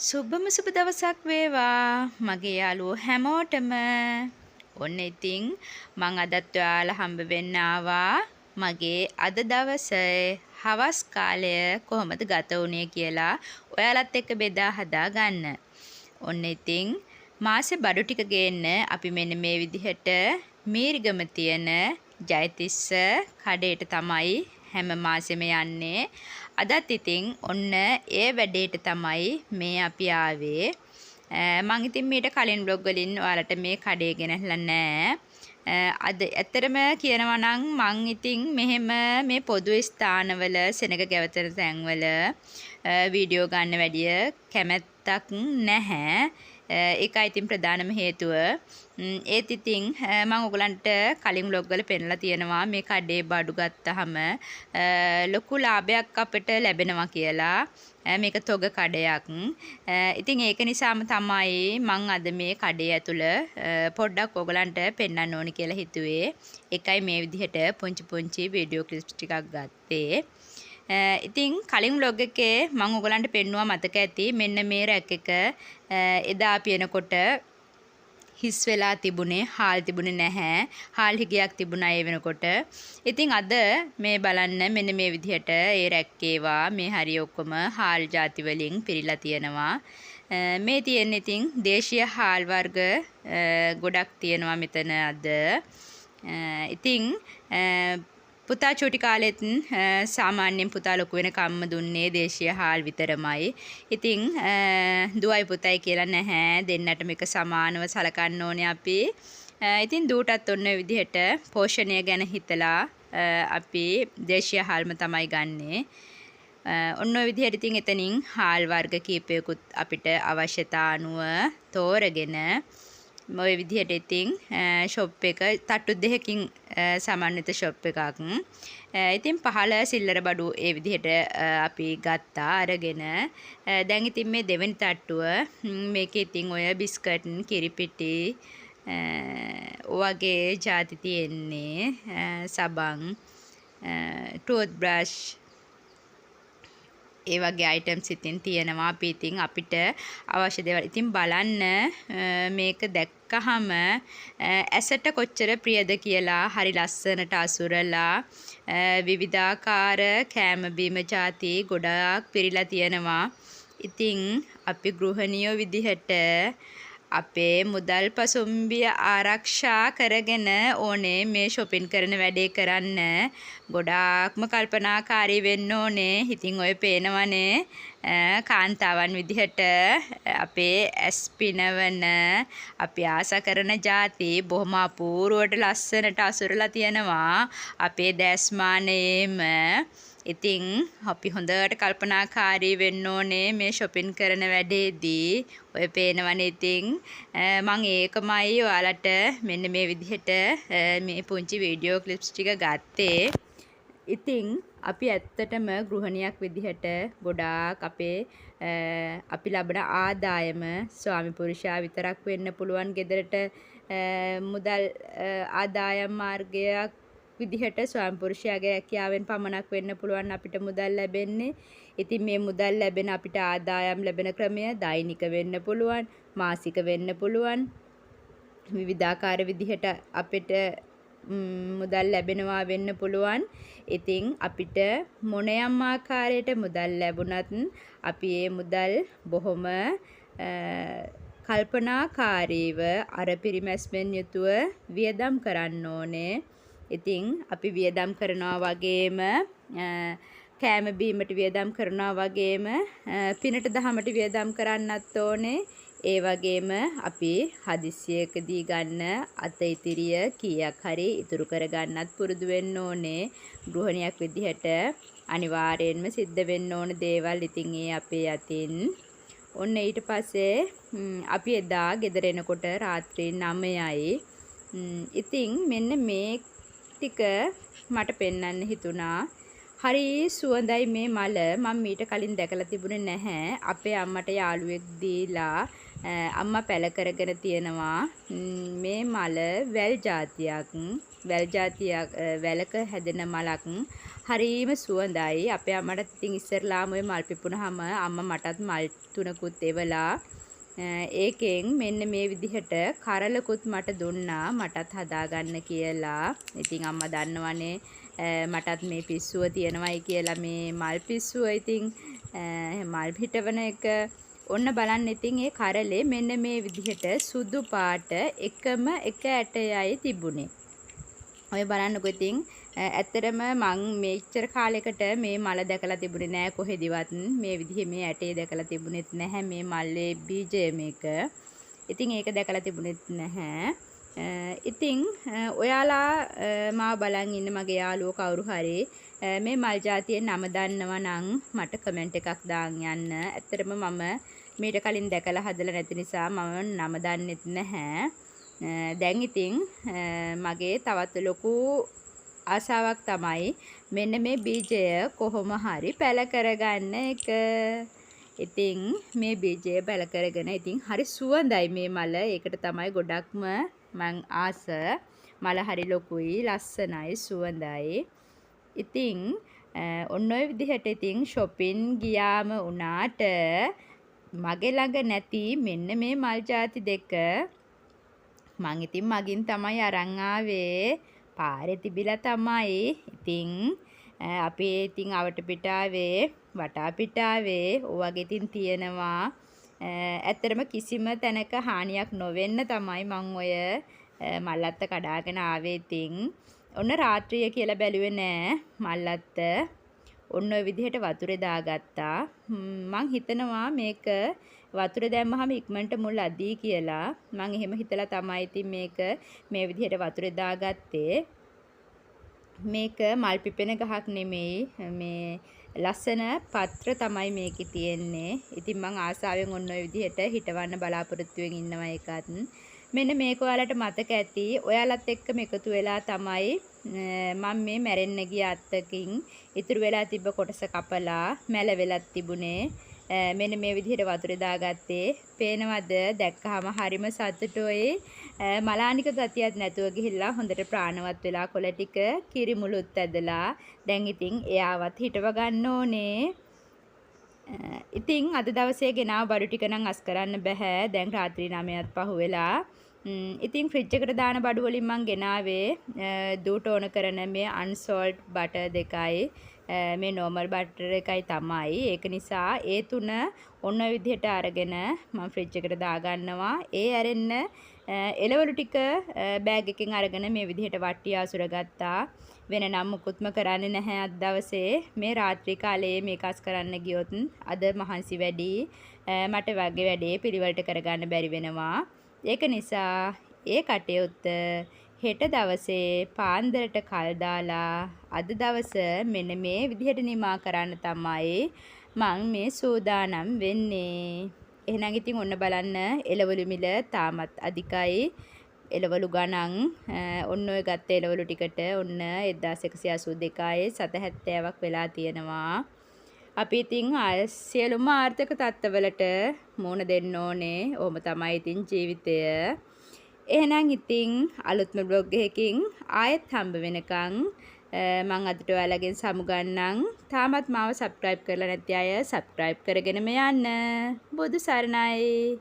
සුබම සුබ දවසක් වේවා මගේ යාළුවෝ හැමෝටම. ඔන්න ඉතින් මං අදත් ඔයාලා හම්බ වෙන්න ආවා මගේ අද දවසේ හවස් කාලය කොහොමද ගත වුනේ කියලා ඔයාලත් එක්ක බෙදා හදා ගන්න. ඔන්න ඉතින් මාසේ බඩු ටික ගේන්න අපි මෙන්න මේ විදිහට මීරිගම තියෙන ජයතිස්ස කඩේට තමයි හැම මාසෙම යන්නේ. අදත් ඉතින් ඔන්න ඒ වැඩේට තමයි මේ අපි ආවේ. මං ඉතින් මීට කලින් බ්ලොග් වලින් ඔයාලට මේ කඩේ ගෙනහලා නැහැ. අද ඇත්තටම කියනවා නම් මං ඉතින් මෙහෙම මේ පොදු ස්ථානවල සෙනග ගැවතන තැන්වල වීඩියෝ ගන්න වැඩිය කැමැත්තක් නැහැ. ඒකයි ඉතින් ප්‍රධානම හේතුව. ඒත් ඉතින් මම ඔයගලන්ට කලින් බ්ලොග් වල පෙන්නලා තියෙනවා මේ කඩේ බඩු ගත්තාම ලොකු ලාභයක් අපිට ලැබෙනවා කියලා. මේක තොග කඩයක්. ඉතින් ඒක නිසාම තමයි මම අද මේ කඩේ ඇතුළ පොඩ්ඩක් ඔයගලන්ට පෙන්වන්න ඕනි කියලා හිතුවේ. ඒකයි මේ විදිහට පුංචි වීඩියෝ ක්ලිප්ස් ටිකක් ගත්තේ. ඉතින් කලින් vlog එකේ මම ඔයගලන්ට පෙන්නුවා මතක ඇති මෙන්න මේ රැක් එක එදා අපි එනකොට හිස් වෙලා තිබුණේ හාල් තිබුණේ නැහැ. හාල් හිගයක් තිබුණා ඒ වෙනකොට. ඉතින් අද මේ බලන්න මෙන්න මේ විදිහට ඒ රැක්කේවා මේ හරිය ඔක්කොම හාල් ಜಾති වලින් පිරීලා තියෙනවා. මේ තියෙන්නේ ඉතින් දේශීය හාල් වර්ග ගොඩක් තියෙනවා මෙතන අද. ඉතින් පුතා චූටි කාලෙත් සාමාන්‍යයෙන් පුතා ලොකු වෙනකම්ම දුන්නේ දේශීය හාල් විතරමයි. ඉතින් දුවයි පුතයි කියලා නැහැ. දෙන්නටම එක සමානව සලකන්න ඕනේ අපි. ඉතින් දුවටත් ඔන්න විදිහට පෝෂණය ගැන හිතලා අපි දේශීය හාල්ම තමයි ගන්නෙ. ඔන්න ඔය විදිහට ඉතින් එතනින් හාල් වර්ග කීපයකුත් අපිට අවශ්‍යතා අනුව තෝරගෙන ඔය විදිහට ඉතින් ෂොප් එක තට්ටු දෙකකින් සමන්විත ෂොප් එකක්. ඉතින් පහළ සිල්ලර බඩු ඒ විදිහට අපි ගත්තා අරගෙන. දැන් ඉතින් මේ දෙවෙනි තට්ටුව මේකේ ඉතින් ඔය බිස්කට් කිරිපිටි වගේ ಜಾති තියෙන්නේ. සබන් ටූත් බ්‍රෂ් ඒ වගේ අයිටම්ස් ඉතින් තියෙනවා. අපි ඉතින් අපිට අවශ්‍ය දේවල් ඉතින් බලන්න මේක දැක්කහම ඇසට කොච්චර ප්‍රියද කියලා. හරි ලස්සනට අසුරලා විවිධාකාර කෑම බීම ಜಾති ගොඩාක් පිරීලා තියෙනවා. ඉතින් අපි ගෘහණියෝ විදිහට අපේ මුදල් පසුම්බිය ආරක්ෂා කරගෙන ඕනේ මේ shopping කරන වැඩේ කරන්න. ගොඩාක්ම කල්පනාකාරී වෙන්න ඕනේ. ඉතින් ඔය පේනවනේ කාන්තාවන් විදිහට අපේ ඇස් පිනවන අපි ආස කරන ಜಾති බොහොම අපූර්වට ලස්සනට අසුරලා තියෙනවා අපේ දැස්මානයේම. ඉතින් අපි හොඳට කල්පනාකාරී වෙන්න ඕනේ මේ shopping කරන වැඩේදී. ඔය පේනවනේ ඉතින් මම ඒකමයි ඔයාලට මෙන්න මේ විදිහට මේ පුංචි වීඩියෝ ක්ලිප්ස් ටික ගත්තේ. ඉතින් අපි ඇත්තටම ගෘහණියක් විදිහට ගොඩාක් අපි ලබන ආදායම ස්වාමි පුරුෂයා විතරක් වෙන්න පුළුවන්. ගෙදරට මුදල් ආදායම් මාර්ගයක් විදිහට ස්වාමි පුරුෂයාගේ රැකියාවෙන් පමණක් වෙන්න පුළුවන් අපිට මුදල් ලැබෙන්නේ. ඉතින් මේ මුදල් ලැබෙන අපිට ආදායම් ලැබෙන ක්‍රමය දෛනික වෙන්න පුළුවන්, මාසික වෙන්න පුළුවන්. විවිධාකාර විදිහට අපිට මුදල් ලැබෙනවා වෙන්න පුළුවන්. ඉතින් අපිට මොනෑම් ආකාරයට මුදල් ලැබුණත් අපි මේ මුදල් බොහොම කල්පනාකාරීව අර පිරිමැස්මෙන් යුතුව වියදම් කරන්න ඕනේ. ඉතින් අපි වියදම් කරනවා වගේම කෑම බීමට වියදම් කරනවා වගේම පිනට දහමට වියදම් කරන්නත් ඕනේ. ඒ වගේම අපි හදිස්සියකදී ගන්න අත ඉතිරිය කීයක් හරි ඉතුරු කරගන්නත් පුරුදු වෙන්න ඕනේ. ගෘහණියක් විදිහට අනිවාර්යෙන්ම සිද්ධ වෙන්න ඕන දේවල් ඉතින් ඒ අපේ අතින්. ඔන්න ඊට පස්සේ අපි එදා ගෙදර එනකොට රාත්‍රී 9යි. ඉතින් මෙන්න මේ ටික මට පෙන්වන්න හිතුණා. හරි සුවඳයි මේ මල. මම මීට කලින් දැකලා තිබුණේ නැහැ. අපේ අම්මට යාළුවෙක් දීලා අම්මා පැල කරගෙන තියෙනවා මේ මල වැල් జాතියක්. වැල් జాතියක් වැලක හැදෙන මලක්. හරිම සුවඳයි. අපේ අම්මට ඉතින් ඉස්සරලාම ඔය මල් පිපුණාම අම්මා මටත් මල් තුනකුත් එවලා ඒකෙන් මෙන්න මේ විදිහට කරලකුත් මට දුන්නා මටත් හදාගන්න කියලා. ඉතින් අම්මා දන්නවනේ මටත් මේ පිස්සුව තියෙනවයි කියලා මේ මල් පිස්සුව. ඉතින් මල් පිටවන එක ඔන්න බලන්න. ඉතින් ඒ කරලේ මෙන්න මේ විදිහට සුදු පාට එකම එක ඇටයයි තිබුණේ. ඔය බලන්නකො. ඉතින් ඇත්තටම මං මෙච්චර කාලයකට මේ මල දැකලා තිබුණේ නෑ කොහෙදිවත්. මේ විදිහේ මේ ඇටේ දැකලා තිබුණෙත් නැහැ. මේ මල්ලේ බීජය මේක. ඉතින් ඒක දැකලා තිබුණෙත් නැහැ. ඉතින් ඔයාලා මාව බලන් ඉන්න මගේ යාළුවෝ කවුරු හරි මේ මල් జాතියේ නම දන්නවා නම් මට කමෙන්ට් එකක් දාන්න යන්න. ඇත්තටම මම මීට කලින් දැකලා හදලා නැති නිසා මම නම දන්නෙත් නැහැ. දැන් ඉතින් මගේ තවත් ලොකු ආසාවක් තමයි මෙන්න මේ බීජය කොහොම හරි පැල කරගන්න එක. ඉතින් මේ බීජය පැල කරගෙන ඉතින් හරි සුවඳයි මේ මල. ඒකට තමයි ගොඩක්ම මං ආස. මල හරි ලොකුයි, ලස්සනයි, සුවඳයි. ඉතින් ඔන්න ඔය විදිහට ඉතින් shopping ගියාම උනාට මගේ ළඟ නැති මෙන්න මේ මල් ಜಾති දෙක මං ඉතින් මගින් තමයි අරන් ආවේ. පාරේ තිබිලා තමයි. ඉතින් අපි ඉතින් අවට පිටාවේ වටා පිටාවේ ඔයගේ ඉතින් තියෙනවා. ඇත්තටම කිසිම තැනක හානියක් නොවෙන්න තමයි මං ඔය මල්ලත්ත කඩාගෙන ආවේ. ඉතින් ඔන්න රාත්‍රිය කියලා බැලුවේ නෑ මල්ලත්ත. ඔන්න ඔය විදිහට වතුරේ දාගත්තා. මං හිතනවා මේක වතුරේ දැම්මහම ඉක්මනට මුල් අදී කියලා. මං එහෙම හිතලා තමයි ඉතින් මේක මේ විදිහට වතුරේ දාගත්තේ. මේක මල් පිපෙන ගහක් නෙමෙයි. මේ ලස්සන පත්‍ර තමයි මේකේ තියෙන්නේ. ඉතින් මං ආසාවෙන් ඔන්න ඔය විදිහට හිටවන්න බලාපොරොත්තු වෙමින් ඉන්නවා ඒකත්. මෙන්න මේක ඔයාලට මතක ඇති. ඔයාලත් එක්කම එකතු වෙලා තමයි මම මේ මැරෙන්න ගිය අත්තකින් ඉතුරු වෙලා තිබ්බ කොටස කපලා මැල වෙලක් තිබුණේ. මෙන්න මේ විදිහට වතුරේ දාගත්තේ. පේනවද? දැක්කහම හරිම සතුටුයි. මලානික ගතියක් නැතුව ගිහිල්ලා හොඳට ප්‍රාණවත් වෙලා කොළ ටික කිරිමුලුත් ඇදලා දැන් ඉතින් එයාවත් හිටව ගන්න ඕනේ. ඉතින් අද දවසේ ගෙනාව බඩු ටික නම් අස් කරන්න බෑ. දැන් රාත්‍රී 9ත් පහු වෙලා. ඉතින් ෆ්‍රිජ් එකට දාන බඩු වලින් මං ගෙනාවේ දූට ඕන කරන මේ අන්සෝල්ට් බටර් දෙකයි මේ නෝමල් බටර් එකයි තමයි. ඒක නිසා ඒ තුන ඔන්න ඔය විදිහට අරගෙන මම ෆ්‍රිජ් එකට දාගන්නවා. ඒ ඇරෙන්න එළවලු ටික බෑග් එකකින් අරගෙන මේ විදිහට වට්ටිය අසුරගත්තා. වෙන නම් මුකුත්ම කරන්නේ නැහැ අද දවසේ. මේ රාත්‍රී කාලයේ මේක අස් කරන්න ගියොත් අද මහන්සි වැඩි. මට වගේ වැඩේ පිළිවෙලට කරගන්න බැරි වෙනවා. ඒක නිසා ඒ කටයුත්ත හෙට දවසේ පාන්දරට කල් දාලා අද දවස මෙන්න මේ විදිහට නිමා කරන්න තමයි මං මේ සූදානම් වෙන්නේ. එහෙනම් ඉතින් ඔන්න බලන්න එළවලු මිල තාමත් අධිකයි. එළවලු ගණන් ඔන්න ඔය ගත්ත එළවලු ටිකට ඔන්න 1182යි 770ක් වෙලා තියෙනවා. අපි ඉතින් සියලුම ආර්ථික තත්ත්වවලට මුහුණ දෙන්න ඕනේ. ඕම තමයි ඉතින් ජීවිතය. එහෙනම් ඉතින් අලුත්ම බ්ලොග් එකකින් ආයෙත් හම්බ වෙනකන් මම අදට ඔයාලගෙන් සමුගන්නම්. තාමත් මාව සබ්ස්ක්‍රයිබ් කරලා නැති අය සබ්ස්ක්‍රයිබ් කරගෙනම යන්න. බුදු සරණයි.